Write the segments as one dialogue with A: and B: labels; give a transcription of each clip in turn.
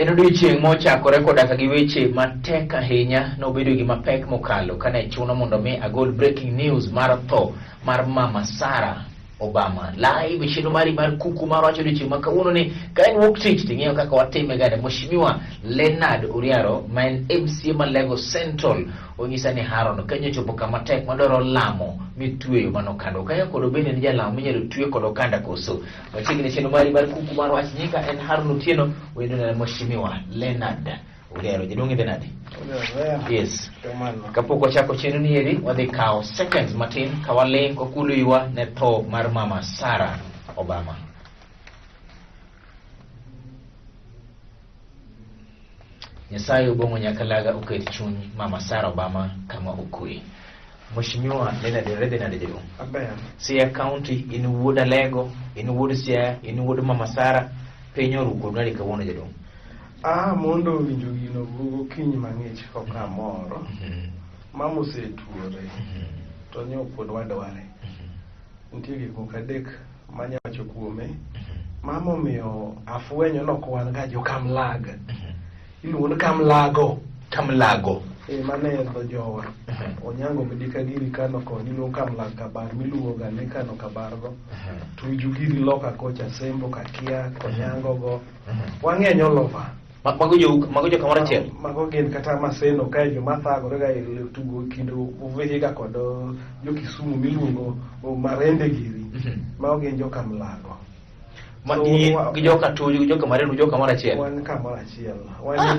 A: En odiochieng' mochakore koda ka gi weche matek ahinya nobedo gima pek mokalo kane chuno mondo mi agol breaking news mar tho mar Mama Sarah Obama. Live chino mari mar kuku mar wacho odiochieng' ma kawuono ni ka en wuok tich ting'eyo kaka watime gade. Mheshimiwa Leonard Uriaro ma en MCA ma Lagos Central onyisa ni Haron kanyo chopo kama tek madwaro lamo mitweyo manokando kaya kodo bende ni jalamo minyalo twe kodo kanda koso. Machiegni chino mari mar kuku mar wach nyika en Haron Otieno wendo na Mheshimiwa Leonard Uriaro. Jidonge Leonard. Yes. Kapok wachako chenro ni eri wadhi kao seconds matin kawaling kokulo iwa ne tho mar Mama Sarah Obama. Nyasaye ubongo nyakalaga uket chuny Mama Sarah Obama kama ukui. Mheshimiwa Leonard Uriaro jidonge.
B: Aben.
A: Siaya County in wuoda Lego, in wuod Siaya, in wuod Mama Sarah penyo ruko nali kawuono jidonge.
B: Mondo winjo gino bugo kiny mang'ich koka moro. Mama osetuore. To nyo pod wadware. Nitie gik moko adek manyawacho kuome. Mama omiyo afwenyo nokwan ga jo Kamlag. Iluongo ni Kamlago.
A: Kamlago.
B: Mane dho jowa. Onyango medika giri kano koni iluongo Kamlag kabar miluongo ga ne kano kabargo. Tuju giri loka kocha Sembo Kakia Onyango go. Wang'eny olova.
A: Mago jo kamoro achiel.
B: Mago gin kata Maseno kae jo mathagore ga tugo kindo uvehiga kod jo Kisumu miluongo Marende giri. Mago gin jo Kamlago.
A: Gi joka Tuju, joka Marende, joka kamoro achiel.
B: Wan kamoro achiel.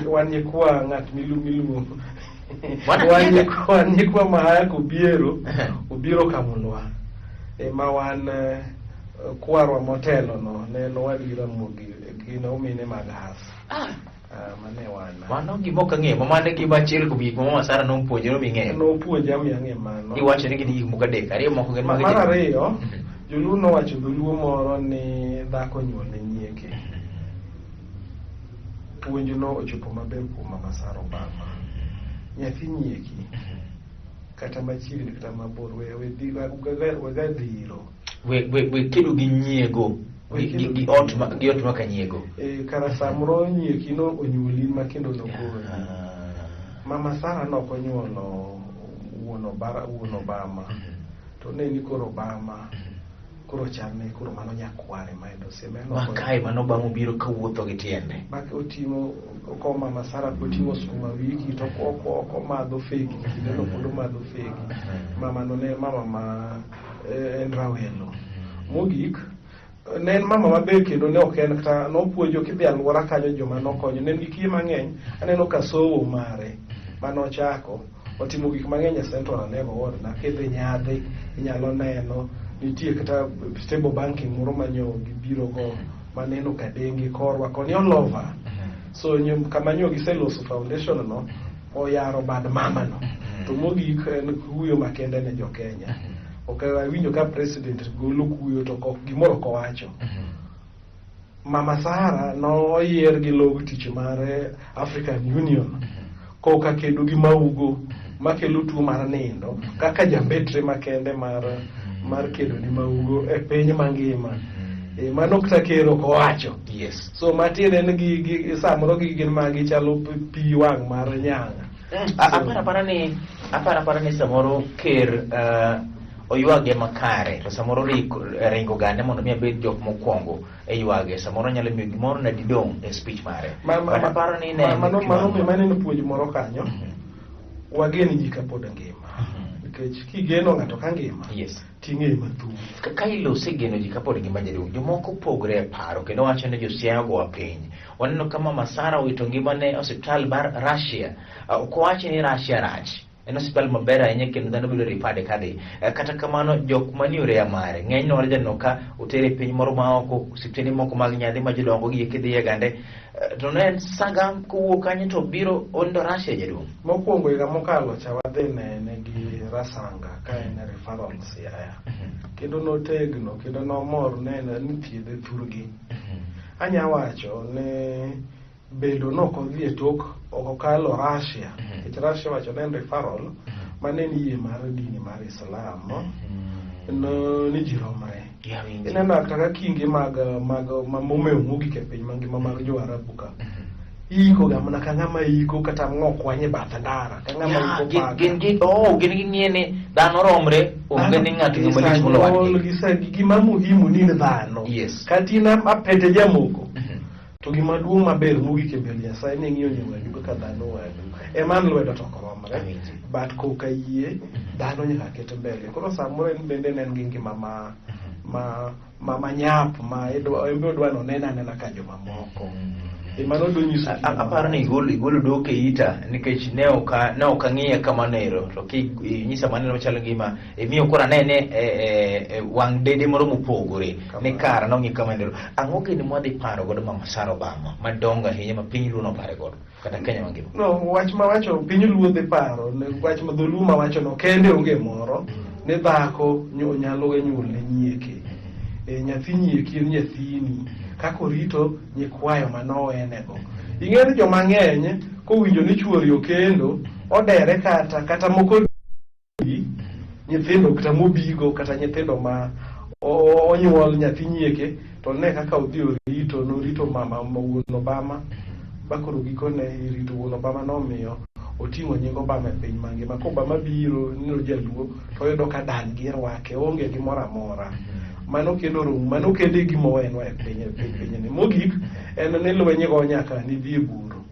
B: Wan nyikwa ng'at miluongo. Wan nyikwa mahaya obiero kamulwa. Ma wan kwarwa motelo no ne wadgi Ramogi gino mine mag has. Mane
A: Mano gima ok ang'eyo, mane gima achiel kuom gik ma Mama Sarah nopuonjore ming'eyo.
B: Nopuonja mi ang'e mano.
A: Iwacho ni gin gik moko adek, ariyo moko gin mag
B: mar ariyo, joluo nowacho dholuo moro ni dhako nyuol ne nyieke. Puonj no ochopo maber kuom Mama Sarah Obama. Nyathi nyieki kata machiegni kata mabor wegadhiro.
A: We kedo gi nyiego. Gi ot maka nyiego.
B: Kara samoro nyieki no onyuoli ma kendo nokoni. Mama Sarah nokonyuolo wuon Obama. To ne ni koro Obama koro chane koro mano nyakware ma endo semeno.
A: Makai mano Obama biro kawuotho gi tiende.
B: Mak otimo ko Mama Sarah otimo sukuma wiki to ko madho fegi kendo pod madho fegi. Mama no ne mama ma en rawelo. Mogik ne en mama maber kendo ne ok en kata nopuonjo kidhi alwora kanyo joma nokonyo. Ne nigi mang'eny aneno ka sowo mare manochako otimo gik mang'eny e Central Nego Ward na kidhi nyadhi inyalo neno nitie kata stable banking moro manyo gibiro go maneno ka dengi korwa koni olova. So kama nyo giseloso foundation no oyaro bad mama no. To mogik en huyo makende ne jo Kenya. Winjo ka president golo kuyo to kok gimoro kowacho. Mama Sarah no oyier gi log tich mare African Union koka kedo gi maugo makelo tuo mar nindo kaka jambetre makende mar kedo ni maugo e piny mangima. Mano kata kero kowacho.
A: Yes.
B: So matiende ni gi samoro gin magi chalo pi wang' mar nyanga.
A: Apara ni samoro ker oyuage makare to samoro ringo gande mondo mi abed jok mokwongo e yuage samoro nyalo miyo gimoro na didong e speech mare. Aparo ni ne
B: mano no puonj moro kanyo. Wageni ji kapod ngima. Nikech kigeno ng'ato ka ngima.
A: Yes.
B: Ting'e mathuth.
A: Ka ilose geno ji kapod ngima jadong. Jomoko pogre e paro kendo wacho ni josiaya go piny. Waneno kama Mama Sarah wito ngimane osiptal bar Russia. Ok wacho ni Russia rach. En hospital maber ahinya kendo dhano bilo ripade kadhi. Kata kamano jok maniore ya mare ng'eny no janno ka otere piny moro ma oko osiptende moko mag nyadhi ma jodongo gi kidhi e gande to ne saga kuwuok kanyo to biro ondo Russia jadong.
B: Mokwongo higa mokalo cha wadhi ne gi Rasanga ka en referral Siaya. Kendo notegno kendo nomor ne thiedhe thurgi. Anya wacho ne bedo nokodhi e tok okokalo Russia. Russia wacho ne referral mane ni yie mar dini mar Islam no ni jiromre. Ineno kaka kinge mag mamomeo mogik e piny mangima mag jo Arabu ka iko ga mana ka ng'ama iko kata ng'okwanye bath ndara ka ng'ama iko pa
A: gin ng'ieni dhano romre onge ni ng'ato malich molowadgi
B: gima muhimu ni dhano katina apete jamoko to gima duong' maber mogik e mbele Nyasaye ne ng'iyo nyawadu kaka dhano wadu eman lwedo to koromre but koka yie dhano nyaka ket mbele koro samoro en bende nen gi ngima ma nyap ma embe dwa no nena ka joma moko mano do nyiso
A: aparo ni igolo dok e ita nikech ne ok ang'iye kama nero to nyisa maneno chalo gima miyo kora nene wang' dede moro mopogore ni kara nong'i kama nero. Ang'o gini mwadhi paro godo Mama Sarah Obama madongo ahinya ma piny luo nopare godo kata Kenya mangima?
B: No, wach ma wacho piny luo dhi paro wach ma dholuo ma wacho no kende onge moro ni dhako nyalo nyuol ne nyieke nyathi nyieki en nyathini kako rito nyikwayo manowenego. Ing'eyo joma ng'eny kowinjo ni chuori okendo odere kata moko nyithindo kata mobigo kata nyithindo ma onyuol nyathi nyieke to ne kaka odhi norito mama wuon Obama bakoro gikone rito wuon Obama nomiyo oting'o nying Obama e piny mangima. Ka Obama biro nino jaluo to oyudo ka dan gi rwake onge gimoro amora mano kendo mano kende gimowenwa e piny mogik en ni lwenye go nyaka ni dhi buro.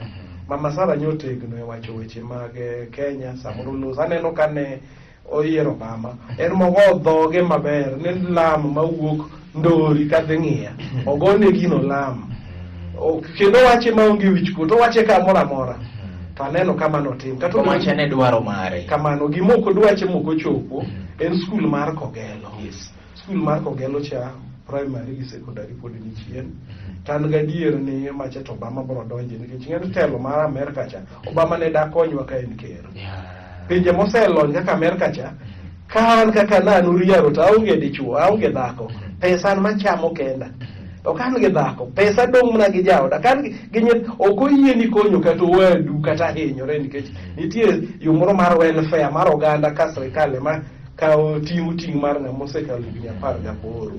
B: Mama Sarah nyotegno e wacho weche mag Kenya samoro los aneno kane oyiero Obama en mogo dhoge maber ni lam mawuok ndori kadhi ng'iya ogone gino lam kendo wache maonge wichkuot wache kamoro amora to aneno kama notim
A: kata wache ne dwaro mare
B: kamano gimoko dwache moko chopo en skul mar Kogelo. Skul mar Kogelo cha primary gi secondary pod ni chien tan gadier ni mache to Obama bro donje nikech ng'en telo mar Amerika cha Obama ne da konywa ka en ker pinje moselony kaka Amerika cha kan kaka nanu riero to aonge dichuo aonge dhako pesa machamo kenda to kan gi dhako pesa dong' mana gi jaoda kan gi okoyie ni konyo kata wadu kata hinyore nikech nitie yo moro mar welfare mar oganda ka sirikal ma kao ting mar ng'ama osekalo higni 18.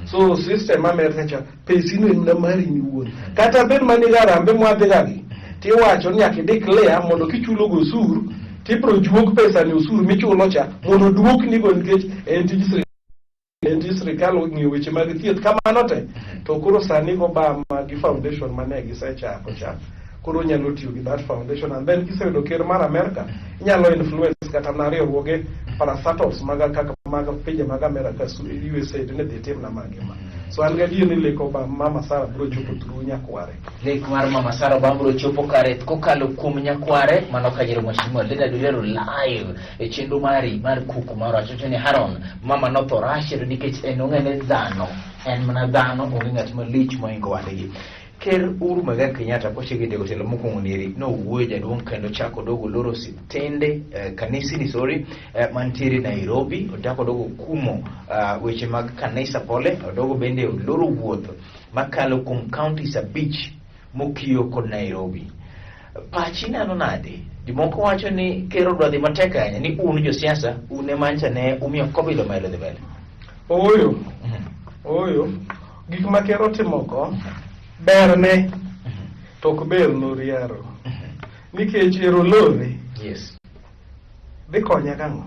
B: So system Amerika cha pesino en mari ni wuon kata bed mani garambe mwadhigagi tiwacho ni akideclare mondo kichulo go osuru tipro juok pesa ni osuru michulo cha mondo duok ni go nikech en tij sirikal ng'iyo weche mag thieth kamano te to koro sani Obama gi foundation mane gisechako cha koro nyalo tiyo gi that foundation and then kiseyudo ker mar Amerika inyalo influence kata na riwruoge parastatals maga kaka maga pinje mag Amerika USA ne dhi tim na mangima. So an gadier ni leko Obama Mama Sarah bro chopo through nyakware.
A: Lek mar Mama Sarah Obama bro chopo kare kokalo kuom nyakware mano kajero mheshimiwa Leda Dulero live e chenro mari mar kuku mar wacho ni Haron mama no to rashiro nikech enong'ene dhano en mana dhano onge ng'at malich moingo wadgi. Ker Uhuru Muigai Kenyatta kochegede gotelo mokwongo nieri no wuoyo jaduong' kendo chako dogo loro sitende kanisni mantiere Nairobi otako dogo kumo weche mag kanisa pole odogo bende loro wuoth makalo kuom counties abich mokiyo kod Nairobi. Pachi nano nade? Dimoko wacho ni kero dwadhi matek ahinya ni un josiasa une mancha ne umiyo kobilo maelo dhi mbele.
B: Oyo gik ma kero timoko berne tok ber noriero nikech ero lore dhi konya kang'o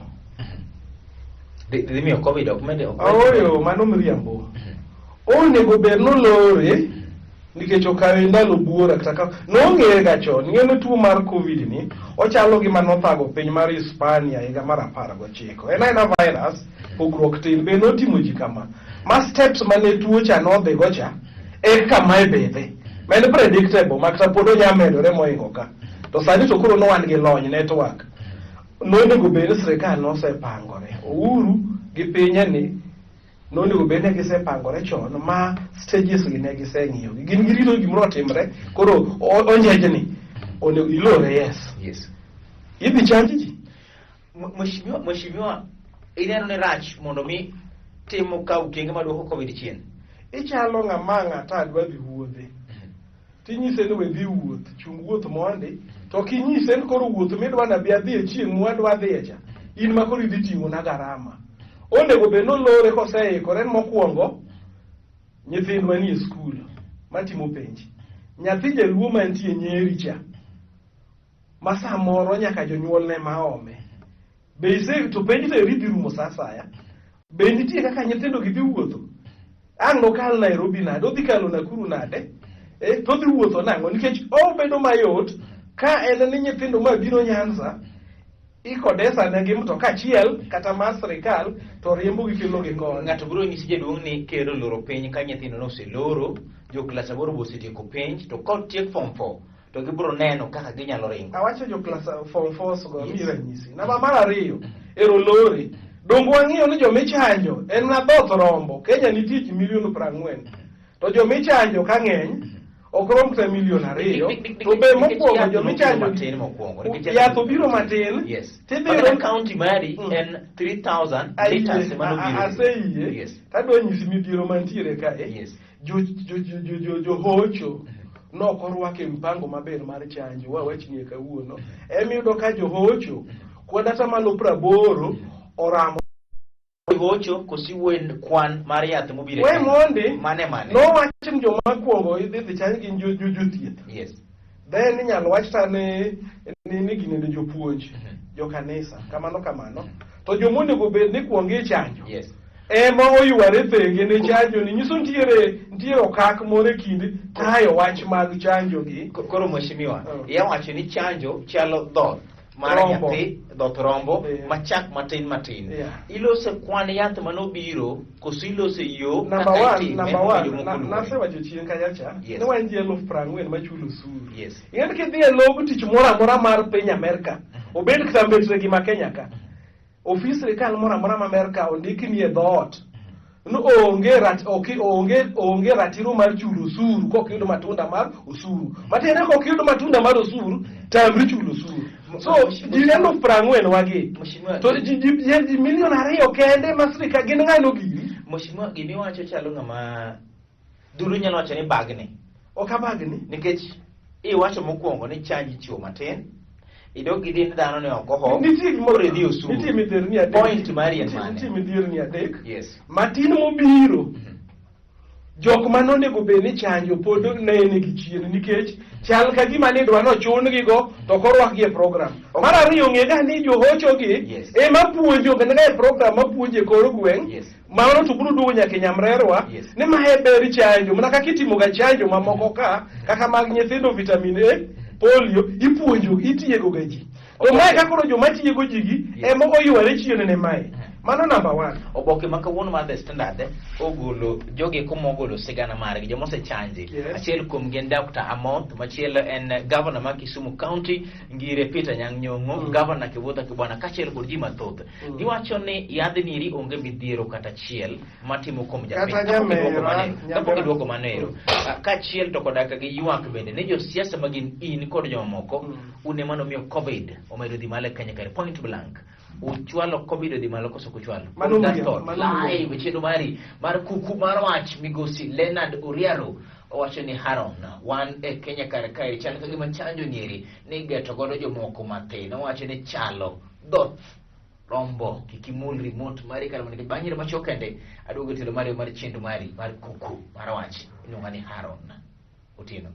A: dhi miyo covid ok mede
B: oyo mano miriambo onego ber nolore nikech okawe ndalo buora kata nong'ere ga chon ng'eno tuo mar covid ni ochalo gi manothago piny mar Hispania higa mar 19 en aena virus pogruok tin be notimo ji kama ma steps mane tuo cha nodhi go cha kama ebedhe men predictable makta pod onyamedore moingo ka to sani to koro no wan gi lony network nonego bed ni sirikal nosepangore Uhuru gi pinye ni nonego bed ni gisepangore chon ma stages gi ne giseng'iyo gin girito gimoro timre koro onjejni onego ilore idhi chanji ji
A: mheshimiwa ineno ni rach mondo mi timo ka ukenge maduoko covid chien
B: ichalo ng'ama ng'ata dwa dhi wuothe tinyise ni we dhi wuoth chung wuoth mondi to kinyise ni koro wuoth midwa na bi adhi e chieng' mwadwa dhi cha in ma koro idhi ting'o na garama onego bed nolore koseikore mokwongo nyithindwa ni e skul matimo penj nyathi jaluo mantie Nyeri cha ma samoro nyaka jonyuol ne maome be ise to penji to ridhi rumo sasaya be nitie kaka nyithindo gi dhi wuotho ang' nokal Nairobi nade odhi kalo Nakuru nade to dhi wuotho nang'o nikech obedo mayot ka en ni nyithindo mabiro Nyanza ikodesa ne gi mtoka achiel kata mar sirikal to riembo gi kelo gi koni.
A: Ng'ato biro nyisi jaduong' ni kero loro piny ka nyithindo noseloro jo klas 8 bosetieko penj to kod tiek form 4 to gibiro neno kaka ginyalo ringo.
B: Awacho jo klas form 4 sogo mi ranyisi. Namba mar ariyo ero lore dongo wang'iyo ni jomichanjo en na dhoth rombo Kenya nitie ji milion 40 to jomichanjo ka ng'eny ok rom ta milion 2 to be mokwongo jomichanjo
A: matin mokwongo
B: yath obiro matin
A: tidhiro county mari en 3000 liters manobiro
B: aseyie tadwa nyisi midhiero mantiere kae johocho nok orwake mpango maber mar chanjo wawachnie kawuono emiyudo ka johocho kod ata malo 80 oramo
A: hocho kosiwen kwan mar yath mobiro
B: we mondi
A: mane
B: no wachni joma kwongo idhi chanj gi jothieth then inyalo wach ta ni ginende jopuonj jokanisa kamano to jomonego bed ni kwongo chanjo ema oyware thenge ne chanjo ni nyiso ntiere okak moro e kind tayo wach mag chanjo gi
A: koro mheshimiwa yawacho ni chanjo chalo dhoth mar nyathi dhoth rombo machak matin ilose kwan yath manobiro koso ilose yo
B: number one nasewacho chien kayacha ni wan ji 40,000 machulo osuru ing'eni kidhi e log tich moro amora mar piny Amerka obed kata mbetre gi ma Kenya ka ofis sirikal moro amora ma Amerka ondikni e dhoot no onge ratiro mar chulo osuru kokiyudo matunda mar osuru matiende kokiyudo matunda mar osuru tamri chulo osuru so ji 40,000 wagi to ji milion 2 kende ma sirikal gin ng'ano giri
A: mheshimiwa gini wacho chalo ng'ama duru nyalo wacho ni bagni
B: ok abagni
A: nikech iwacho mokwongo ni chanji chiwo matin idog gi din dhano ne okoho
B: nitie
A: gimoro idhi osuru
B: nitie midhierni adek
A: point mari en mane
B: nitie midhierni adek matin mobiro jok manonego bed ni chanjo pod ne gi chien nikech chal ka gima ni dwa no chun gi go to korwak gi e program mar ariyo ng'ega ni johocho gi ema puonjo kendo e program mapuonje kor gweng' mano to biro duogo nyaka Nyamrerwa ni ma e ber chanjo mana kaka itimo ga chanjo mamoko ka kaka mag nyithindo vitamin A polio ipuonjo itiego ga ji to mae ka koro joma tiego ji gi ema oyware chien ne mae mano number 1
A: oboke ma kawuono mar The Standard ogolo jogi komogolo sigana margi joma osechanji achiel kuom gi en Dr. Amoth machielo en governor ma Kisumu County Ngire Peter Nyang'nyong'o governor Kibudha Kibwana kachiel kod ji mathoth giwacho ni yadhni iri onge midhiero kata achiel matimo kuom japiny kapok idwoko manero kachiel to kodaka gi ywak bende ne josiasa magin in kod jomamoko une mano miyo COVID omedo dhi malo Kenya kare point blank uchwalo COVID dhi malo koso kuchwalo live chendo mari mar kuku mar wach migosi Leonard Uriaro owacho ni Haron wan e Kenya kare kae chal ka gima chanjo nyeri ni geto godo jomoko matin owacho ni chalo dhoth rombo kikimul remote mari kala manike banyere machokende aduogo telo mari mar chendo mari mar kuku mar wach iluonga ni Haron Otieno.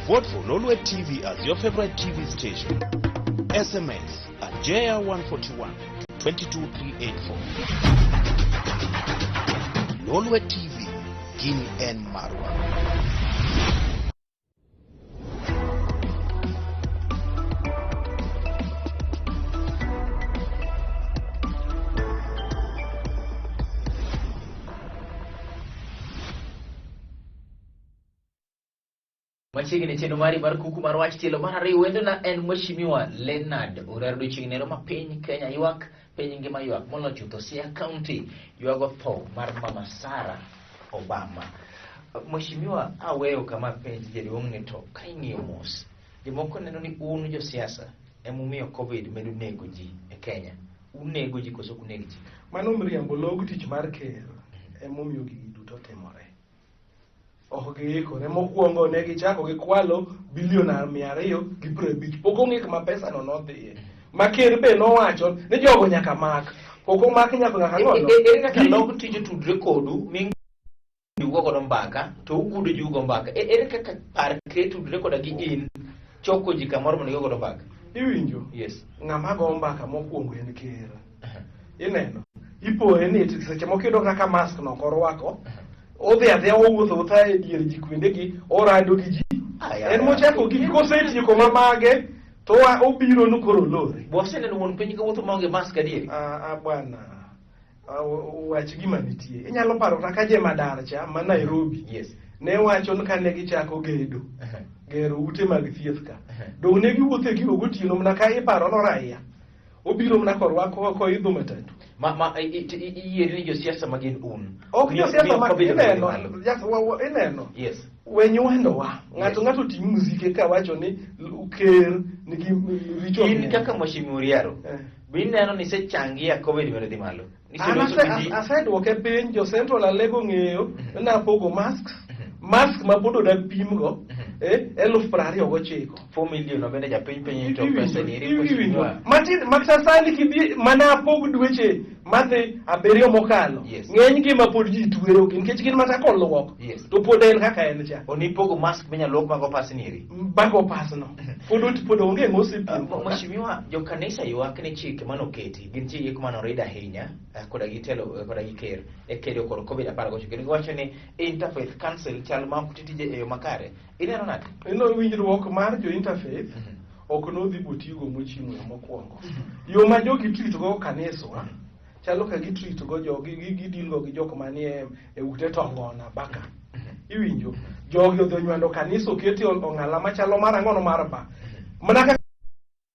C: Vote for Lolwet TV as your favorite TV station. SMS at JR141 to 22384. Lolwet TV, Guinea and Marwa.
A: Machiegni chendo mari mar kuku mar wach tielo mar ariyo wendona en mheshimiwa Leonard Uriaro chigneno ma piny Kenya ywak piny ngima ywak molocho to Siaya County ywago tho mar mama Sarah Obama. Mheshimiwa, aweyo kama penj jaduong' ni to ka ing'iyo mos, jomoko neno ni un josiasa emomiyo COVID medo nego ji e Kenya. Unego ji koso kuneg ji?
B: Mano mriambo, log tich mar ker emomiyo gigi duto timore. Ok giikore. Mokwongo ne gichako gi kwalo bilion 250. Pok ong'ik ma pesa no nodhiye. Ma ker be nowacho ni jogo nyaka mak. Pok omak nyaka ng'ono.
A: Ere kaka log tich tudre kodu ugo godo mbaka to ugudo ji ugo mbaka. Ere kaka par ke tudre koda gi in choko ji kamoro mondo godo mbaka?
B: Iwinjo?
A: Yes.
B: Ng'ama go mbaka mokwongo en ker. Ineno? Ipoe ni seche moko iyudo kaka mask no korwako. Odhi adhiya owuotho e dier ji kwendegi, orado gi ji. En mochako gi kosetieko mamage to obiro no koro lore.
A: Boseneno wuon piny ka wuotho maonge mask adieri?
B: Bwana, wach gima nitie. Inyalo paro kaka Jemadar cha ma Nairobi.
A: Yes.
B: Ne wacho ni kane gichako gero ute mag thieth ka. Dong ne giwuothe gi ogotieno mana ka iparo no raia. Obiro mana korwako ko idho matatu.
A: Iyieri ni josiasa magin un.
B: Ok josiasa magin ineno.
A: Yes.
B: Wenyuendo wa. Ng'ato ting' muzike ka wacho ni ker nigi richo.
A: In kaka Mheshimiwa Riaro. Bineno ni sechangia COVID medo dhi malo.
B: Asedwoke piny jo Central Alego ng'eyo na pogo masks. Mask ma pod odag pimgo 29,000.
A: 4 million obende japiny to pesa ni
B: ripo. Maksasani kibi mana pog dweche madhi 7 mokalo. Ng'eny gi ma pod ji tuero nikech gin mata kolwok. To pod en kaka en cha.
A: Oni pogo mask minya lok mago pasniri.
B: Bago pasno. Pod onge ng'osipim.
A: Mheshimiwa, jo kanisa ywak ni chike manoketi gin chike manorida ahinya koda gitelo koda giker e kedo kod COVID-19 kendo giwacho ni Interfaith Council chal ma kutitije e yo makare. Ineno nade?
B: Ino winjruok mar jo Interfaith ok nodhi botigo mochimo mokwongo. Yo ma jogi treat go kanisa chalo ka gi treat go jogi gidilgo gi jok manie e ute tongona baka. Iwinjo? Jogi odonywando kanisa oketi ong'ala machalo marang'ono mar ba. Mana ka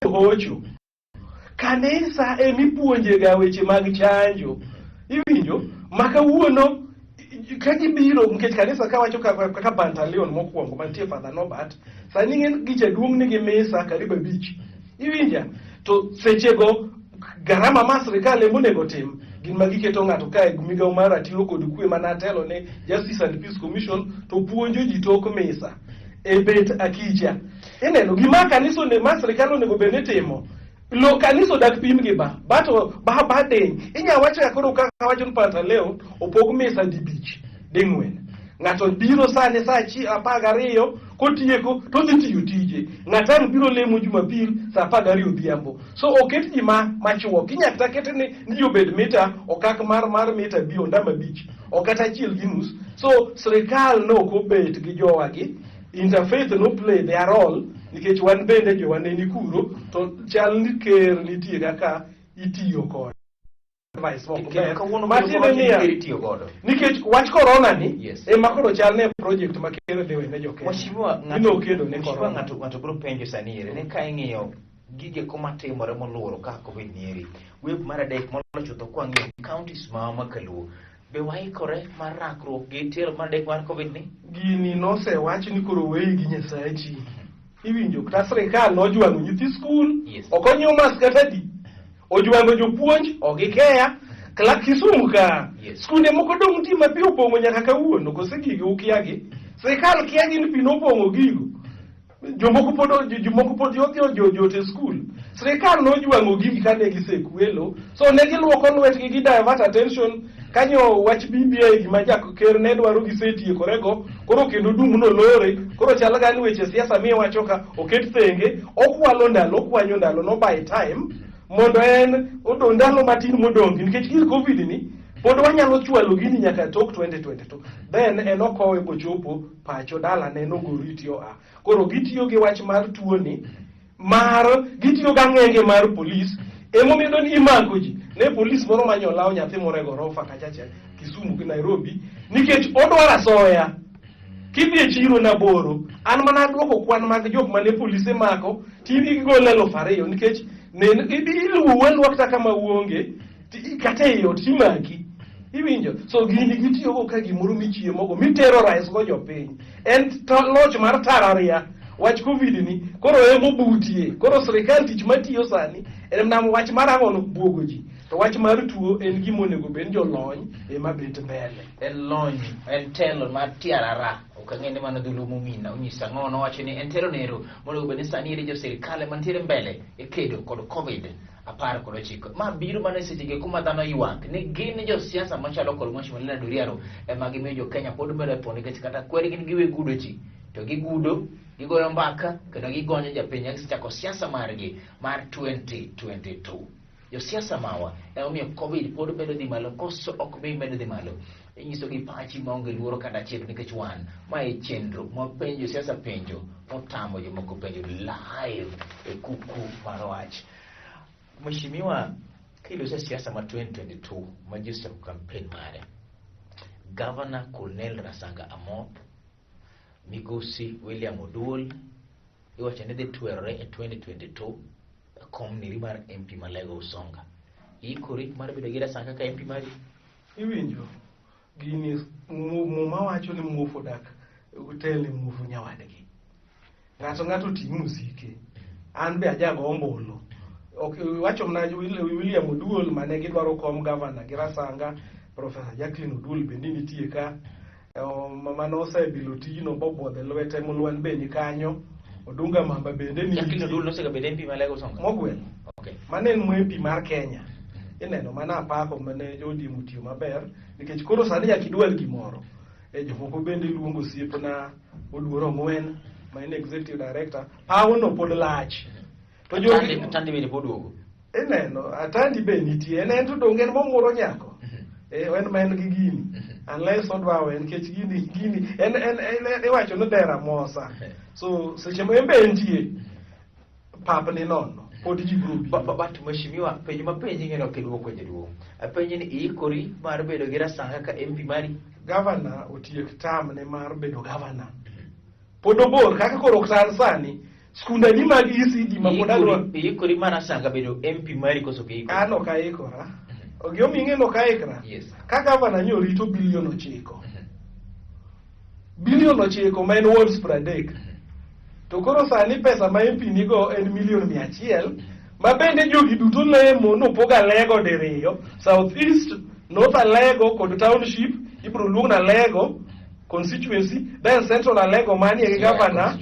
B: hocho. Kanisa emipuonje ga weche mag chanjo. Iwinjo? Maka wuono ka gibiro nikech kanisa ka wacho kaka Pantaleon mokwongo mantie Father Norbert sani ng'en gicha duong' nigi misa karibu 5. Iwinja? To sechego garama ma sirkal emonego tim gin magiketo ng'ato ka migawo mar ratiro kod kwe manatelo ne Justice and Peace Commission to puonjo ji tok misa e bet akicha. Ineno gima kanisa ne ma sirkal onego bed ni timo. Lo kanisa dak pim gi bato deny. Inya wacho ya koro ka wacho ni Pantaleon opog misa di 5 ding'wen. Ng'ato biro sane sa 12 kotieko to dhi tiyo tije. Ng'ato biro lemo Jumapil sa 12 odhiambo. So oket ji machuo. Kinyakta ket ni obed mita okak mar mita bio ndama 5. Okata achiel gi nus. So sirkal no ko bet gi jowagi. Interfaith no play their role. Nikech wan bende jo waneni kuro to chal ni ker nitie kaka itiyo kod vice nikech wach corona ni ema koro chal ne project ma ker dhewe ne jokenya.
A: Mheshimiwa, ng'ato biro penjo sani ere ne ka ing'iyo gige komatimore moluoro ka COVID nieri web mar adek molocho to kwa ng'iyo counties ma Kaluo be waikore mar rakruok gi tielo mar adek mar COVID ni?
B: Gini nosewach ni koro weyi gi Nyasaye chi. Iwinjo kata sirkal nojwango nyithi skul okonyo mas kata di ojwango jopuonj ogikeya Kisumu ka skunde moko dong' ti ma pi opong'o nyaka kawuono kose gigi ukiagi sirkal kiagi ni pi nopong'o gigo jomoko pod jote skul sirkal nojwango gigi kane gisekwelo so ne giluoko lwetgi gi divert attention kanyo wach BBI gima ker ne dwaro gisetiekorego koro kendo dung' no lore koro chal ga ni weche siasa miyo wacho ka oket thenge okwalo ndalo okwanyo ndalo no by time mondo en odo ndalo matin modongi nikech kir COVID ni pod wanyalo chwalo gini nyaka tok 2022 then en okowe bochopo pacho dala ne nogoritio koro gitiyo gi wach mar tuo ni gitiyo ga ng'enge mar police emomiyo ni imako ji ne police moro manyolawo nyathi moro e gorofa kachacha Kisumu ki Nairobi nikech odwaro asoya kidhi e chiro na boro an mana dwoko kwan mag jok mane police mako tibi gigole 2,000 nikech ne iluwo welwa kata kama uonge kata iyo timaki Iwinjo? So gini gitiyogo ka gimoro michiemogo, miterrorize go jopiny. En loch mar tararia, wach Covid ni, koro emo butie. Koro sirikal tich matiyo sani, en nam wach mar ang'ono buogo ji. To wach mar tuo en gimonego bed jolony ema bet mbele.
A: En lony, en telo mar tiarara. Okang'eni mana dhulumo mina, unyisa ng'ono wacho ni en telo nero, monego bed ni sani ire jo sirikale mantiere mbele e kedo kod Covid. Apar kod ochiko. Ma biro mana sechege kuma dhano ywak ni gin jo siasa machalo kod Mheshimiwa Duriaro ema gimiyo jo Kenya pod medo pon nikech kata kweri gin giwe gudo ji to gigudo gigoyo mbaka kendo gigonyo japiny gichako siasa margi mar 2022. Jo siasa mawa omiyo Covid pod medo dhi malo koso ok bi medo dhi malo. Inyiso gi pachi maonge luoro kata chik nikech wan ma e chenro ma penjo siasa penjo motamo jomoko penjo live e kuku mar wach. Mheshimiwa, kilusa siasa ma 2022 majista campaign mare. Governor Colonel Rasanga Amop, Migosi William Oduol, iwacho ni dhi twerore e 2022 kom niri mar MP Malego Usonga. Ikori mar bedo gi Rasanga ka MP mari?
B: Iwinjo? Gini muma wacho ni muofo dak utele muofo nyawadgi. Ng'ato ting' musike. An be ajago ombolo. Okay, wacho mna William Oduol mane gidwaro kom governor gi Rasanga, Professor Jacqueline Oduol bende nitie ka. Mano osebilo tijno bobodhe lwete molwan be ni kanyo. Odunga Mamba bende ni
A: Jacqueline Oduol nosega bende MP Malego Usonga.
B: Mogwel.
A: Okay.
B: Mane en MP mar Kenya. Ineno mana apako mane jodi mutiyo maber nikech koro sani yakidwal gimoro. Jomoko bende luongo siepna Oduoro Ng'wen, ma en executive director. Pawono pod lach. To jogi
A: Atandi bende poduogo.
B: Ineno, Atandi be nitie, en to dongen momuro nyako. En ma en gi gini. Unless odwa wen kech gini en iwacho no dera mosa. So seche mo embe entie pap ni nono. Pod ji group.
A: But Mheshimiwa, penjo mapenji ngeno keduoko jaduong. Apenji ni ikori mar bedo gi Rasanga ka MP mari?
B: Governor otiek tam ne mar bedo governor. Podobor kaka koro oktan sani. Skunda ni mag ECD ma podadwa.
A: Ikori mar Rasanga bedo MP mari koso ke ikori?
B: Ano ka ikora. Ogyo mingeno ka ikra.
A: Yes.
B: Ka governor nyorito bilion 9. Bilion 9 ma en words per day. To koro sani pesa ma MP nigo en milion 100. Ma bende jogi duto lemo no poga Lego diriyo. South East, North Alego kod Township, ibro luong na Lego constituency, then Central Alego mani e governor.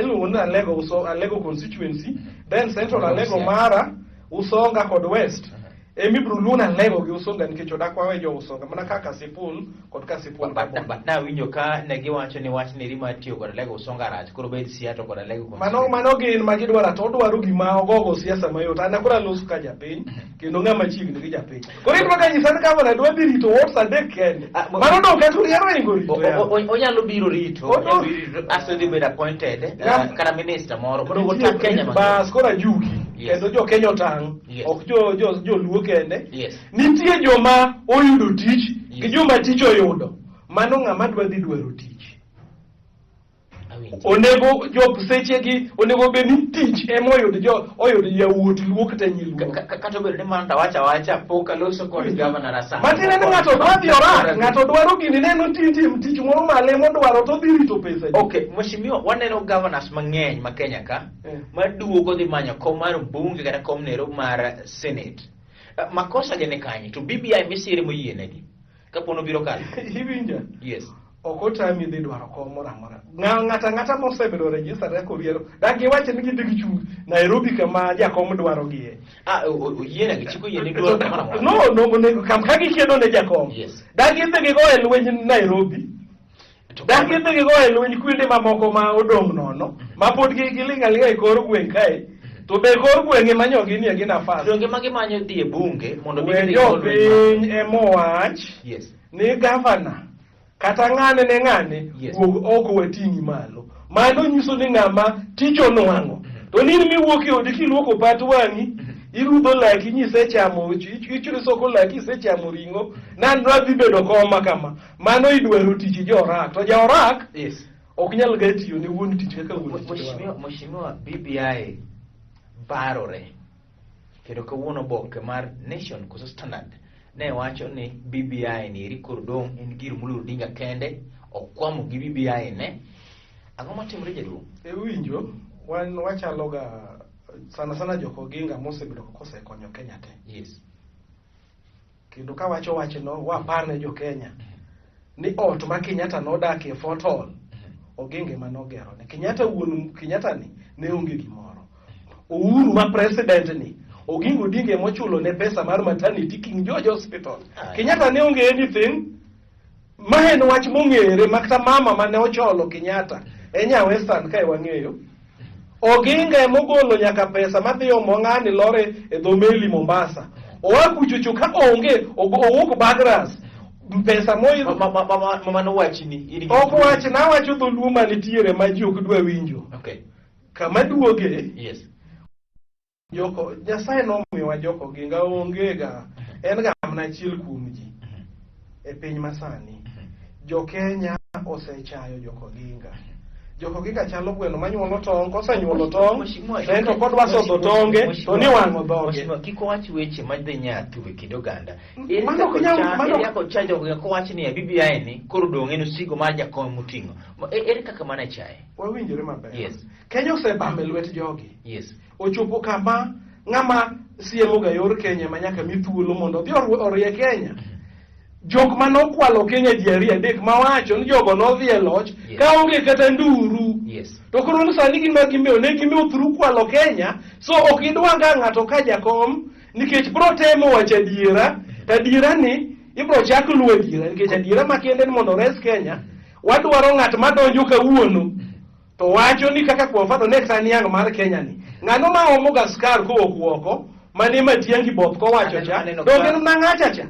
B: Iluongo na Alego constituency, then Central Alego mara Usonga kod West. Emibro luong na Alego gi Usonga nikech odakwa we jo Usonga mana kaka Sipul kod Kasipul.
A: But na winjo ka ne giwacho ni wach ni rima tiyo kod Alego Usonga rach koro bed siato kod Alego constituency.
B: Mano gin ma gidwaro to odwaro gima ogogo siasa mayot. Ana kora loso ka japiny kendo ng'ama chiegni gi japiny. Koro itwa ka nyisani governor dwa dhi rito votes adek kende. Mano dong ka turiero ingo rito.
A: Onyalo biro rito. Aso dhi bedo appointed kata minister moro. Mondo ta Kenya mang'eny.
B: Bas kora jugi. Kendo jo Kenya otang'. Ok jo luo kende. Nitie joma oyudo tich gi joma tich oyudo. Mano ng'ama dwa dhi dwaro tich. Onego job sechegi onego be ni tich emo oyudo yawuot luok te nyiluo.
A: Kata bedo ni manda wacha poka loso kod governor Rasanga.
B: Matine ni ng'ato dwa dhi orak, ng'ato dwaro gini neno tich moro male modwaro to dhi rito pesa.
A: Okay, Mheshimiwa, waneno governors mang'eny ma Kenya ka maduogo dhi manyo kom mar bunge kata kom nero mar Senate. Makosa gene kanyi to BBI misiri moyienegi kapono biro kale.
B: Iwinja?
A: Yes.
B: Okotami dhi dwaro kom moro amora. Ng'ata mosebedo register e Koriero. Dagi wache ni gidhi gichung Nairobi kama jakom dwaro gie.
A: Oyiena gichiko yiene dwaro kamoro.
B: No, kam ka gikedo ne jakom.
A: Yes.
B: Dagi dhi gigo e lweny Nairobi. Dagi dhi gigo e lweny kuonde mamoko ma odong' nono. Ma pod giling'aling'a e kor gweng' kae. To be kor gweng'e manyogi nie gi nafas.
A: Donge magi manyo dhi e bunge mondo
B: bi jopiny emowach.
A: Yes.
B: Ni governor kata ng'ane ne ng'ane wuog oko wating'i malo. Mano nyiso ni ng'ama tich onwang'o. To nini miwuok e odi kiluoko pat wang'i, irudho laki nyisechamo, ichuriso laki isechamo ring'o, nan dwa dhi bedo koma kama. Mano idwaro tich jorak. To jaorak ok nyal ga tiyo ne wuon tich kaka wuon tich.
A: Mheshimiwa, BBI barore. Kendo kawuono boke mar Nation koso Standard ne wacho ni BBI ni eri kor dong en gir Mulu Odinga kende okwamo gi BBI ne. Ang'o matimre jaduong'?
B: E winjo wan wachalo ga sana joko Oginga mosebedo kosekonyo Kenya te.
A: Yes.
B: Kendo ka wacho wachno waparne jo Kenya ni ot ma Kenyatta nodakie Fort Hall Oginga ema nogero ne. Kenyatta ni ne onge gimoro. Uhuru ma president ni Oginga Odinga mochulo ne pesa mar maternity King George Hospital. Kenyatta ne onge anything. Ma en wach mong'ere makta mama mane ocholo Kenyatta enya Western kae wang'eyo. Oginga emogolo nyaka pesa madhi omo ng'ani lore e dho meli Mombasa. Oa kuchuchu ka onge owuok Bagras pesa moyudo
A: mama no wachni
B: ok wach na wacho dholuo manitiere ma ji ok dwa winjo.
A: Okay.
B: Kama duoge
A: yes.
B: Joko Nyasaye nomiwa Joko Oginga onge ga en ga mana achiel kuom ji e piny masani. Jo Kenya osechayo Joko Oginga. Joko Oginga chalo gweno manyuolo tong', kosenyuolo tong' to kodwa sodho tonge to ni wang'o dhoge.
A: Kiko wach weche madhi nyathu e kind oganda.
B: Mano
A: yako chajo ko wach ni BBI ni koro dong' en osigo mar jakom moting'o. Ere kaka mana chaye.
B: Wawinjore maber.
A: Yes.
B: Kenya osebambe lwet jogi.
A: Yes.
B: Ochopo kama ng'ama siemo ga yor Kenya manyaka mi thuolo mondo odhi orie Kenya. Jok manokwalo Kenya ji adek mawacho ni jogo nodhi e loch ka onge kata nduru.
A: Yes.
B: To koro sani gin magimeo ne gimeo thuru kwalo Kenya, so ok idwa ga ng'ato ka jakom nikech bro temo wacho adiera, adiera ni ibro chak luwo adiera nikech adiera makende ni mondo res Kenya, wadwaro ng'at madonjo kawuono to wacho ni kaka kwa mfano next anyang mar Kenya ni. Ng'ano ma omo ga skar ko okuoko mane matiangi both ko wacho cha donge na ng'acha cha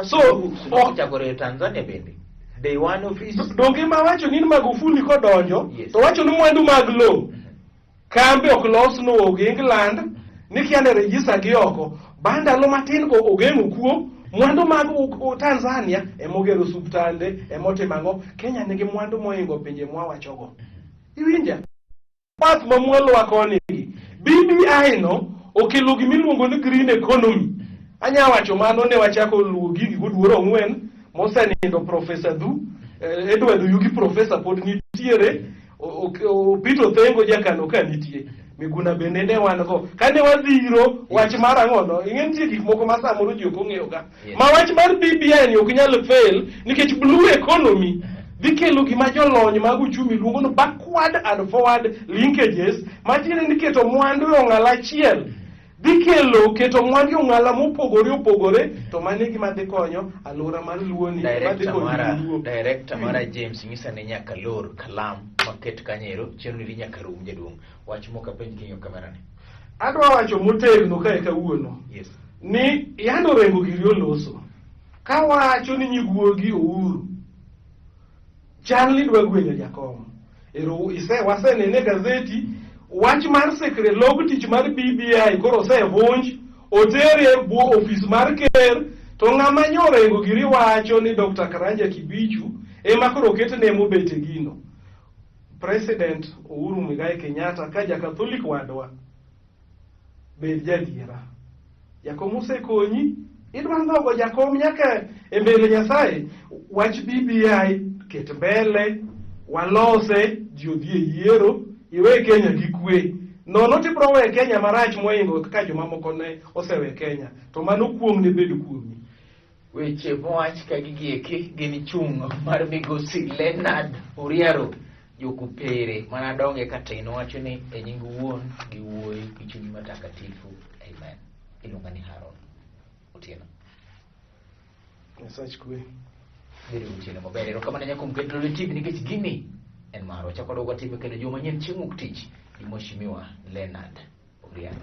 A: so chagore Tanzania bende day one office
B: donge ma wacho ni Magufuli ko donjo
A: yes.
B: To wacho ni mwandu mag lo kambe ok los no oge England ni kiane register gi oko banda lo matin ko ogeng'o kuo mwandu mag Tanzania emogero subtande emotimango Kenya nigi mwandu moingo pinje mwawachogo iwinja path mamuolo wakoni BBI no okelo gimiluongo ni green economy. Anya wacho mano ne wachako luwo gigi goduoro ng'wen mosenindo Professor Du Edward Yugi professor pod nitiere Pito Thengo jakano ka nitie Miguna bende ne wan go kane wadhiro wach mar ang'ono ing'en tie gik moko ma samoro ji ok ong'eyo ga ma wach mar BBI ni ok nyal fail nikech blue economy dikelo gima jolony mag uchumi luongo no backward and forward linkages matiende ni keto mwandu e ong'ala achiel dikelo keto mwandu ong'ala mopogore to mane gima dhi konyo alura mar luoni
A: director mara James ngisa ne nyaka lor kalam maket kanyero cheno ni nyaka rum jaduong' wach moka penj kinyo kamera ni
B: adwa wacho motegno kae kawuono
A: yes
B: ni yando rengo giri oloso ka wacho ni nyiguogi Uhuru Charlie dwa gwenyo jakom ero wasenene gazeti wach mar sekre log tich mar BBI koro osevunj otere buo ofis mar ker to ng'ama nyorengo giri wacho ni Dr. Karanja Kibichu ema koro ketne mobete gino President Uhuru Muigai Kenyatta ka ja-Catholic wadwa bed jadiera jakom osekonyi idwa ndogo jakom nyaka e mbele Nyasaye wach BBI ket mbele walose ji odhi yiero iwe Kenya gi kwe nono tibro we Kenya marach moingo kaka jomamoko ne osewe Kenya to mano kuom ne bedo kuomi
A: weche mowach ka gigieki gin chung' mar migosi Leonard Uriaro jokupere mana donge katino wacho ni e nying wuon gi wuoyi gi chuny matakatifu amen iluonga ni Haron Otieno
B: Nyasaye kwe
A: biro Otieno maber erokamano nyako mgedo letiv nikech gini en maro chako dogo time kendo joma nyien chieng' wuok tich gi Mheshimiwa Leonard Uriaro